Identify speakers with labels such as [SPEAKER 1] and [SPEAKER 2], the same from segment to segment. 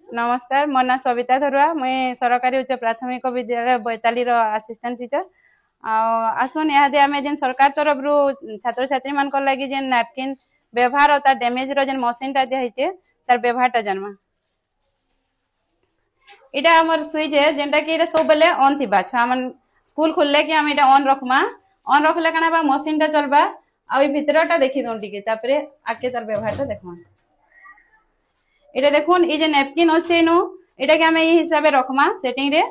[SPEAKER 1] नमस्कार मो ना सविता धरुआ मुई सरकारी उच्च प्राथमिक विद्यालय बैताली असिस्टेंट टीचर आसुन यहाँ आम जेन सरकार तरफ रू छात्र छात्री मान लगी जेन नैपकिन व्यवहार और डैमेज रो जेन मशीन टा दिखाई तार व्यवहार टा जानमा। इटा हमर स्विच है जेनटा कि सब बेले ऑन थिबा छुआ मन स्कूल खुलले कि हम इटा ऑन रखमा ऑन रखले काना बा मशीन टा चलबा आ भितरटा देखि दो टिके तापरे आके तार व्यवहार टा देखमा। इटा देखुन ये नैपकिन अच्छे नु इटा के हमें हिसाब से रखमा सेटिंग रे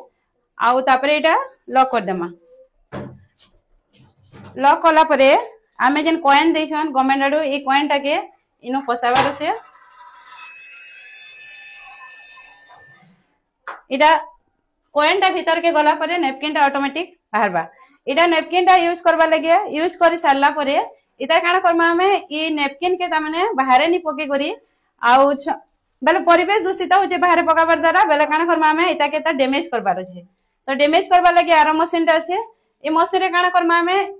[SPEAKER 1] आउ तापरे इटा लॉक कर देमा। लॉक कला परे आमे जेन कॉइन देछन गवर्नमेंट आडू ए कॉइन टा के इनो पसाबार से इटा कॉइन टा भीतर के गला परे नैपकिन टा ऑटोमेटिक बाहरबा। इटा नैपकिन टा यूज करबा लगे यूज करि सारला परे इता काना करमा हमें ई नैपकिन के तामने बाहर नी पके करी आउ बेले परिवेश दूषित हो बाहर पकाबार द्वारा बेले काना करमा हमें इता के डैमेज करबार अछि। तो डैमेज करबा लगे आरो मशीन टा अछि ए मशीन रे काना करमा हमें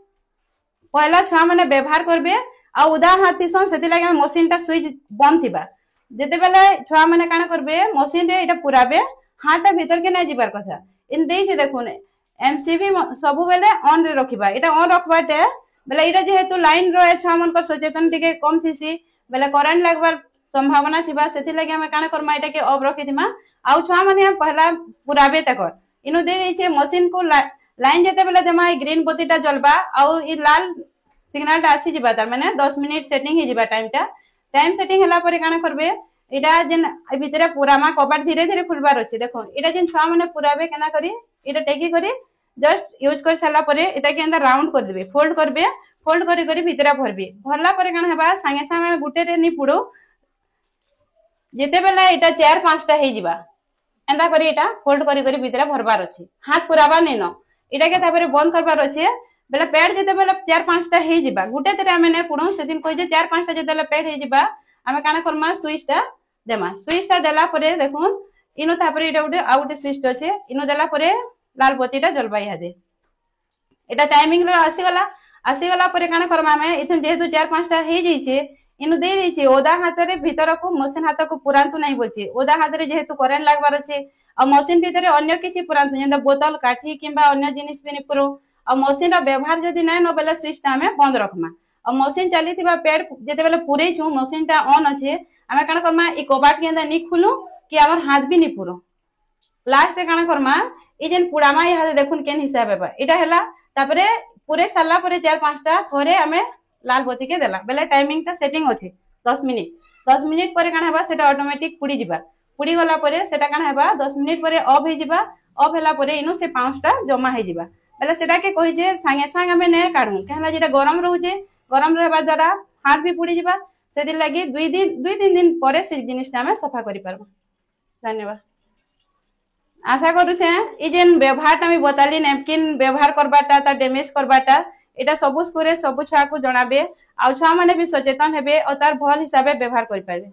[SPEAKER 1] पहला छुआ माने व्यवहार करबे आ उदा हाथी सन सेति लगे मशीन टा स्विच बंद थिबा जेते बेले छुआ माने काना करबे मशीन रे इटा पुराबे हाथ भीतर के नै जिबार कथा इन देई छे देखुन एमसीबी सब बेले ऑन रे रखिबा इटा ऑन रखबाटे बेले इटा जेहेतु लाइन रो छुआ मन पर सचेतन टिके कम थिसी बेले करंट लागबार संभावना थिबा सेति लगे हम काना करमा इटा के ऑफ रखि दिमा आउ छुआ माने हम पहला पुराबे तकर इनु दे दै छे मशीन को लाइन जेते बेले देमा ग्रीन बत्तीटा जलबा आउ ई लाल सिग्नल टा आसी जिबा तार माने 10 मिनिट सेटिंग हे जिबा टाइम सेटिंग हला परे काना करबे इटा जेन भितरे पुरामा कबाट धीरे धीरे खुलबार अछि। देखो इटा जेन छुआ माने पुराबे केना करी इटा टेकी करी जस्ट यूज कर साला परे इटा के अंदर राउंड कर देबे फोल्ड करी करी भितरा भरबे भरला परे काना हेबा संगे संगे गुटे रे नी पुडो जेते बेला इटा 4-5 टा हे जिबा एंदा करी इटा फोल्ड करी करी भितरा भरबार अछि हाथ पुराबा नै न इटा के तापरे बंद करबार अछि बेला पैड जेते बेला 4-5 टा हे जिबा गुटे तेरे हमें नै पुडो सेदिन कहि जे 4-5 टा जेते बेला पैड हे जिबा हमें काना करमा स्विच टा देमा स्विच टा देला परे देखुन इनो तापरे इटा उडे आउट स्विच अछि इनो देला परे लाल बत्ती टा जलबा यादे इटा टाइमिंग रे आसी गला परे काना करमा हमें इथन जेहेतु 4-5 टा हे जई छे इनु दे दै छे ओदा हाथ रे भीतर को मशीन हाथ को पुरांतु नै बोलछे ओदा हाथ रे जेहेतु करंट लागबार अछि आ मशीन भीतर अन्य किछि पुरांतु जेंदा बोतल काठी किबा अन्य जिनिस भी नै पुरो आ मशीन रा व्यवहार जदी नै न बेला स्विच टा हमें बंद रखमा आ मशीन चली थिबा पेड जेते बेला पुरै छु मशीन टा ऑन अछि हमें काना करमा ई कबाट के अंदर नी खुलु कि हमर हाथ भी नी पुरो लास्ट रे काना करमा ई जेन पुडामा यहाँ देखुन केन हिसाब हेबा इटा हैला तापरे पूरे साला परे 4-5 टा थोरे हमें लाल बत्ती के देला बेले टाइमिंग टा सेटिंग अछि 10 मिनिट परे काना हेबा सेटा ऑटोमेटिक पुडी जिबा पुडी गला परे सेटा काना हेबा 10 मिनिट परे ऑफ हे जिबा ऑफ हैला परे इनु से 5 टा जमा हे जिबा बेले सेटा के कहि जे संगे संग हमें नै काढू कहला जेटा गरम रहउजे गरम रहबा द्वारा हाथ भी पुडी जिबा सेदि लागि 2-3 दिन परे से जिनिस टा हमें सफा करि परबा। धन्यवाद। आशा करू छे ई जेन व्यवहार टा मी बताली नैपकिन व्यवहार करबाटा ता डैमेज करबाटा एटा सबु स्कूल रे सबु छुआ को जणाबे आ छुआ माने भी सचेतन हेबे और तार भल हिसाबे व्यवहार करि पाबे।